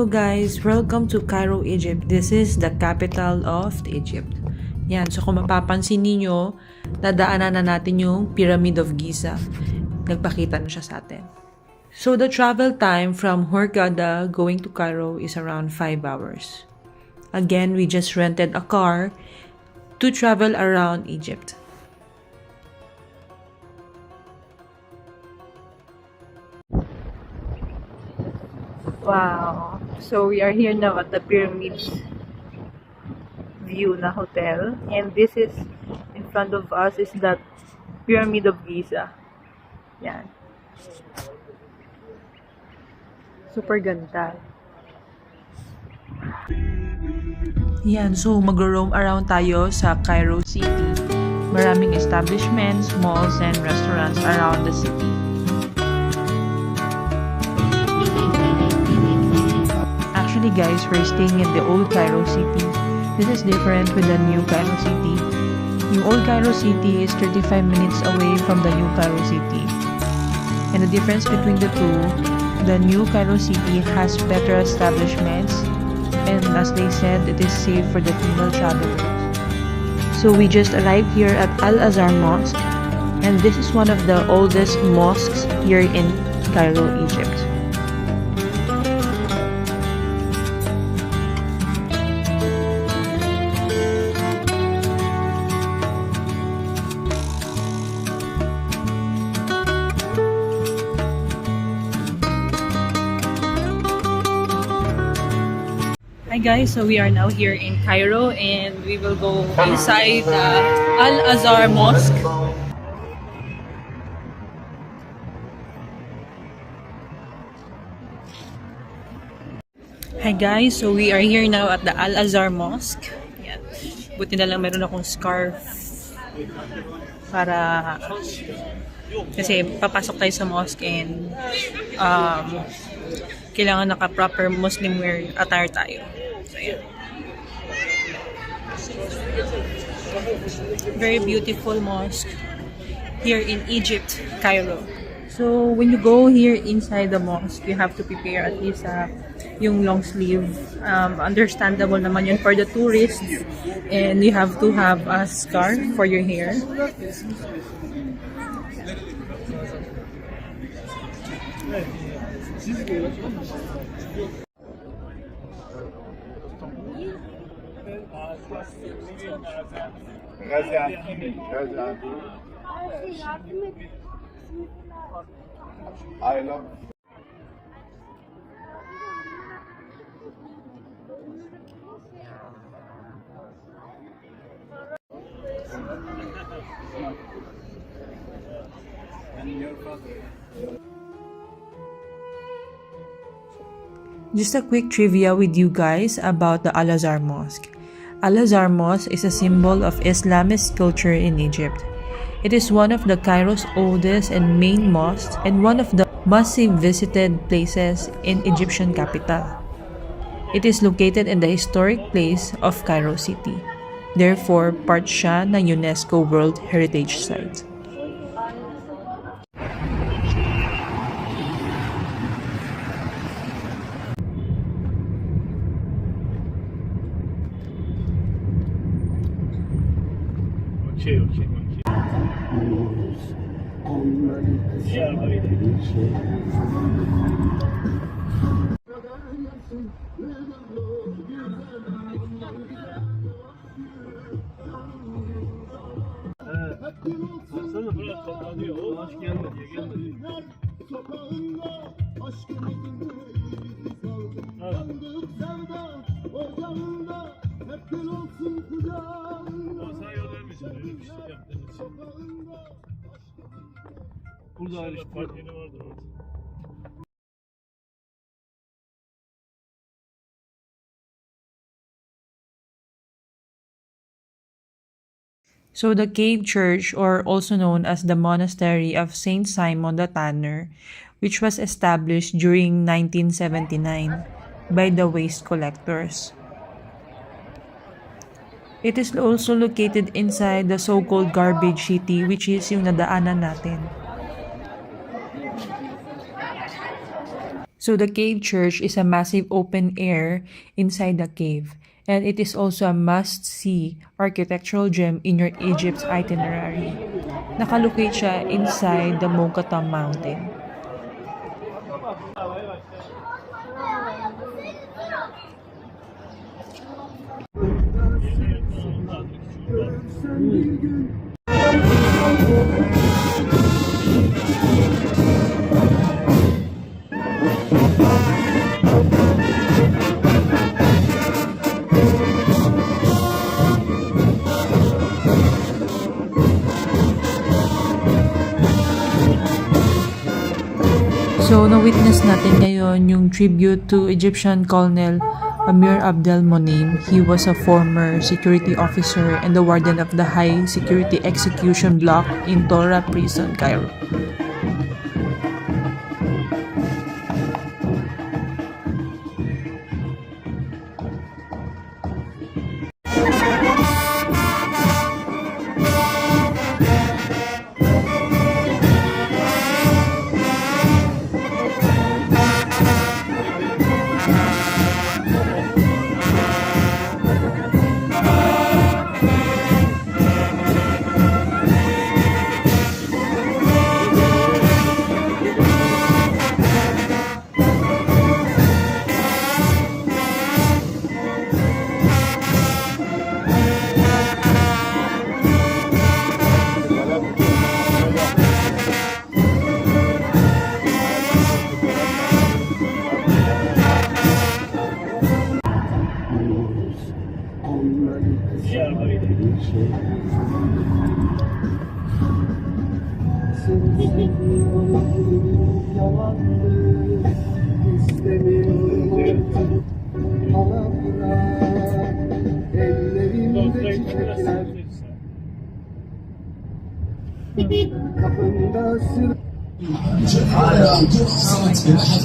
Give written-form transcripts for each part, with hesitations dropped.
Hello guys! Welcome to Cairo, Egypt. This is the capital of Egypt. Yan, so kung mapapansin ninyo, nadaanan na natin yung Pyramid of Giza. Nagpakita na siya sa atin. So the travel time from Hurghada going to Cairo is around 5 hours. Again, we just rented a car to travel around Egypt. Wow! So we are here now at the Pyramids View na hotel, and this is in front of us is the Pyramid of Giza. Yan. Super ganda. Yan, so mag-roam around tayo sa Cairo City. Maraming establishments, malls, and restaurants around the city. Actually guys, we're staying in the old Cairo City. This is different with the new Cairo City. Yung old Cairo City is 35 minutes away from the new Cairo City. And the difference between the two, the new Cairo City has better establishments, and as they said, it is safe for the female travelers. So we just arrived here at Al-Azhar Mosque, and this is one of the oldest mosques here in Cairo, Egypt. Hi guys, so we are now here in Cairo and we will go inside the Al-Azhar Mosque. Hi guys, so we are here now at the Al-Azhar Mosque. Yan. Buti na lang meron akong scarf para kasi papasok tayo sa mosque and kailangan naka-proper Muslim wear attire tayo. So, yeah. Very beautiful mosque here in Egypt, Cairo. So, when you go here inside the mosque, you have to prepare at least yung long sleeve. Understandable naman yun for the tourists. And you have to have a scarf for your hair. I love. Just a quick trivia with you guys about the Al-Azhar Mosque. Al-Azhar Mosque is a symbol of Islamist culture in Egypt. It is one of the Cairo's oldest and main mosques and one of the must-visited places in Egyptian capital. It is located in the historic place of Cairo City. Therefore, part siya ng UNESCO World Heritage Site. Okay. Baksana Murat toplanıyor. O aşk gelmedi. Sen yol vermişsin. Öyle bir şey yaptığın için. Burada ayrı partiyeli vardır. So the cave church, or also known as the monastery of Saint Simon the Tanner, which was established during 1979 by the waste collectors. It is also located inside the so-called garbage city, which is yung nadaanan natin. So the cave church is a massive open air inside the cave, and it is also a must-see architectural gem in your Egypt's itinerary. Nakalocate siya inside the Mokatam Mountain. So, na-witness natin ngayon yung tribute to Egyptian Colonel Amir Abdel Monem. He was a former security officer and the warden of the high security execution block in Tora Prison, Cairo.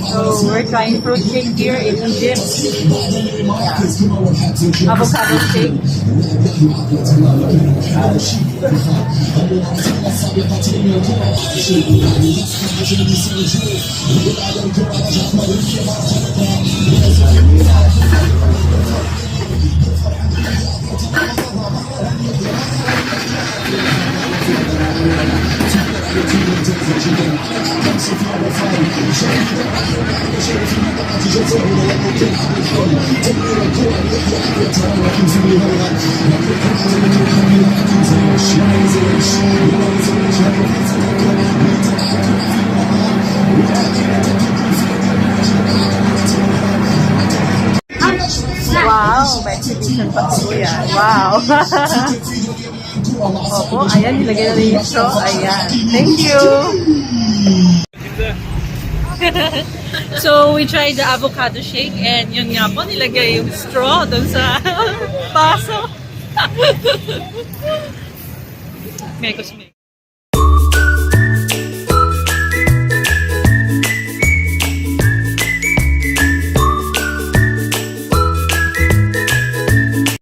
So we're trying fruit cake here in Egypt. Avocado shake. Wow, may exhibition pa po yan. Wow. Opo, ayan, nilagay na rin yung straw. Ayan. Thank you. So, we tried the avocado shake and yun nga po, nilagay yung straw doon sa baso. Mekos.